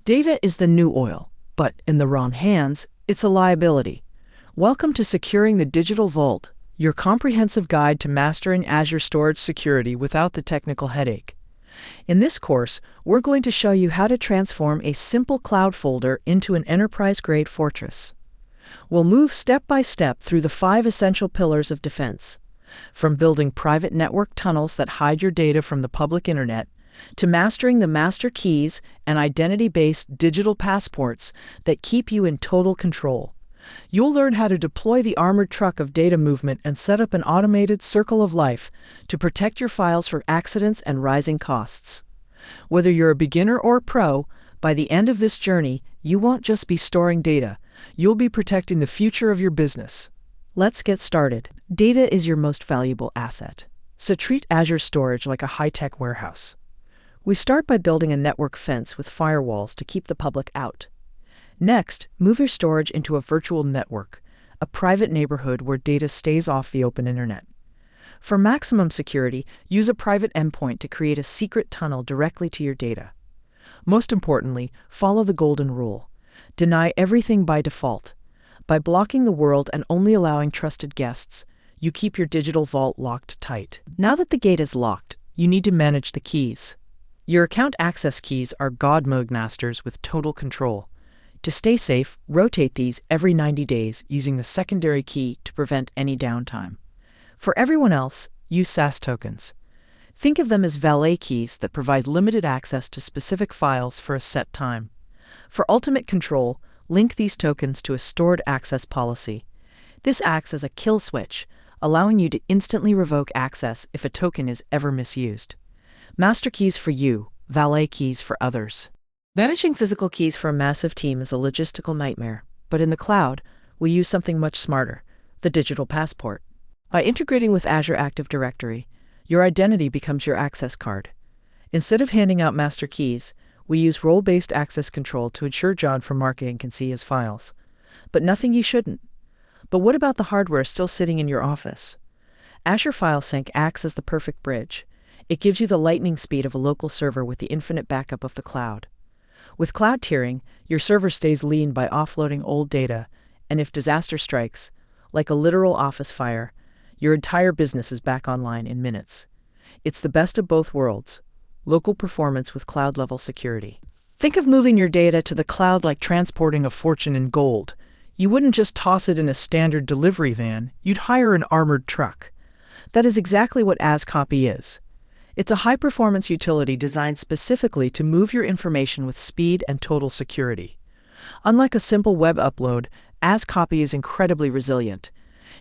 Data is the new oil, but in the wrong hands, it's a liability. Welcome to Securing the Digital Vault, your comprehensive guide to mastering Azure Storage security without the technical headache. In this course, we're going to show you how to transform a simple cloud folder into an enterprise-grade fortress. We'll move step by step through the 5 essential pillars of defense, from building private network tunnels that hide your data from the public internet, to mastering the master keys and identity-based digital passports that keep you in total control. You'll learn how to deploy the armored truck of data movement and set up an automated circle of life to protect your files from accidents and rising costs. Whether you're a beginner or a pro, by the end of this journey, you won't just be storing data, you'll be protecting the future of your business. Let's get started. Data is your most valuable asset, so treat Azure Storage like a high-tech warehouse. We start by building a network fence with firewalls to keep the public out. Next, move your storage into a virtual network, a private neighborhood where data stays off the open internet. For maximum security, use a private endpoint to create a secret tunnel directly to your data. Most importantly, follow the golden rule. Deny everything by default. By blocking the world and only allowing trusted guests, you keep your digital vault locked tight. Now that the gate is locked, you need to manage the keys. Your account access keys are God mode masters with total control. To stay safe, rotate these every 90 days using the secondary key to prevent any downtime. For everyone else, use SAS tokens. Think of them as valet keys that provide limited access to specific files for a set time. For ultimate control, link these tokens to a stored access policy. This acts as a kill switch, allowing you to instantly revoke access if a token is ever misused. Master keys for you, valet keys for others. Managing physical keys for a massive team is a logistical nightmare, but in the cloud, we use something much smarter, the digital passport. By integrating with Azure Active Directory, your identity becomes your access card. Instead of handing out master keys, we use role-based access control to ensure John from marketing can see his files. But nothing you shouldn't. But what about the hardware still sitting in your office? Azure File Sync acts as the perfect bridge. It gives you the lightning speed of a local server with the infinite backup of the cloud. With cloud tiering, your server stays lean by offloading old data, and if disaster strikes, like a literal office fire, your entire business is back online in minutes. It's the best of both worlds, local performance with cloud-level security. Think of moving your data to the cloud like transporting a fortune in gold. You wouldn't just toss it in a standard delivery van, you'd hire an armored truck. That is exactly what AzCopy is. It's a high-performance utility designed specifically to move your information with speed and total security. Unlike a simple web upload, AzCopy is incredibly resilient.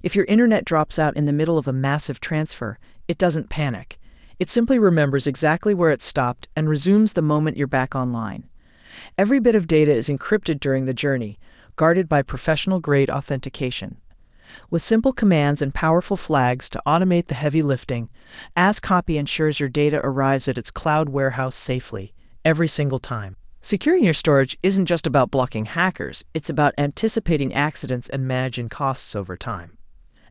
If your internet drops out in the middle of a massive transfer, it doesn't panic. It simply remembers exactly where it stopped and resumes the moment you're back online. Every bit of data is encrypted during the journey, guarded by professional-grade authentication. With simple commands and powerful flags to automate the heavy lifting, AzCopy ensures your data arrives at its cloud warehouse safely, every single time. Securing your storage isn't just about blocking hackers, it's about anticipating accidents and managing costs over time.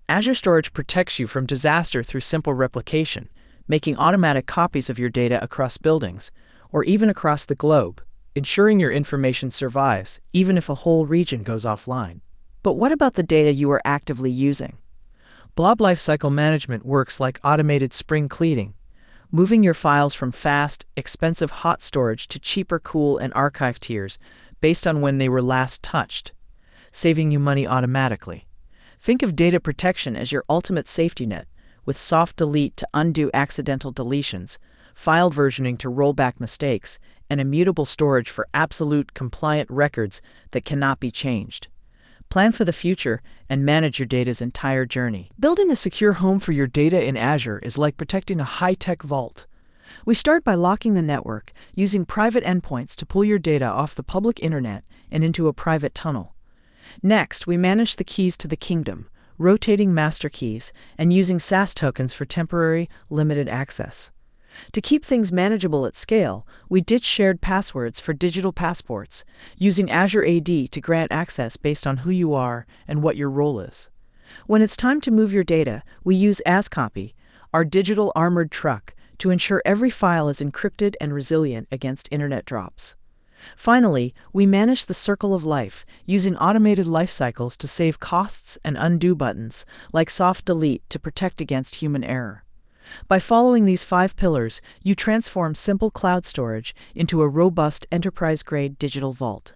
Azure Storage protects you from disaster through simple replication, making automatic copies of your data across buildings, or even across the globe, ensuring your information survives, even if a whole region goes offline. But what about the data you are actively using? Blob Lifecycle Management works like automated spring cleaning, moving your files from fast, expensive hot storage to cheaper cool and archive tiers based on when they were last touched, saving you money automatically. Think of data protection as your ultimate safety net, with soft delete to undo accidental deletions, file versioning to roll back mistakes, and immutable storage for absolute compliant records that cannot be changed. Plan for the future and manage your data's entire journey. Building a secure home for your data in Azure is like protecting a high-tech vault. We start by locking the network, using private endpoints to pull your data off the public internet and into a private tunnel. Next, we manage the keys to the kingdom, rotating master keys and using SAS tokens for temporary, limited access. To keep things manageable at scale, we ditch shared passwords for digital passports, using Azure AD to grant access based on who you are and what your role is. When it's time to move your data, we use AzCopy, our digital armored truck, to ensure every file is encrypted and resilient against internet drops. Finally, we manage the circle of life, using automated life cycles to save costs and undo buttons, like soft delete, to protect against human error. By following these 5 pillars, you transform simple cloud storage into a robust enterprise-grade digital vault.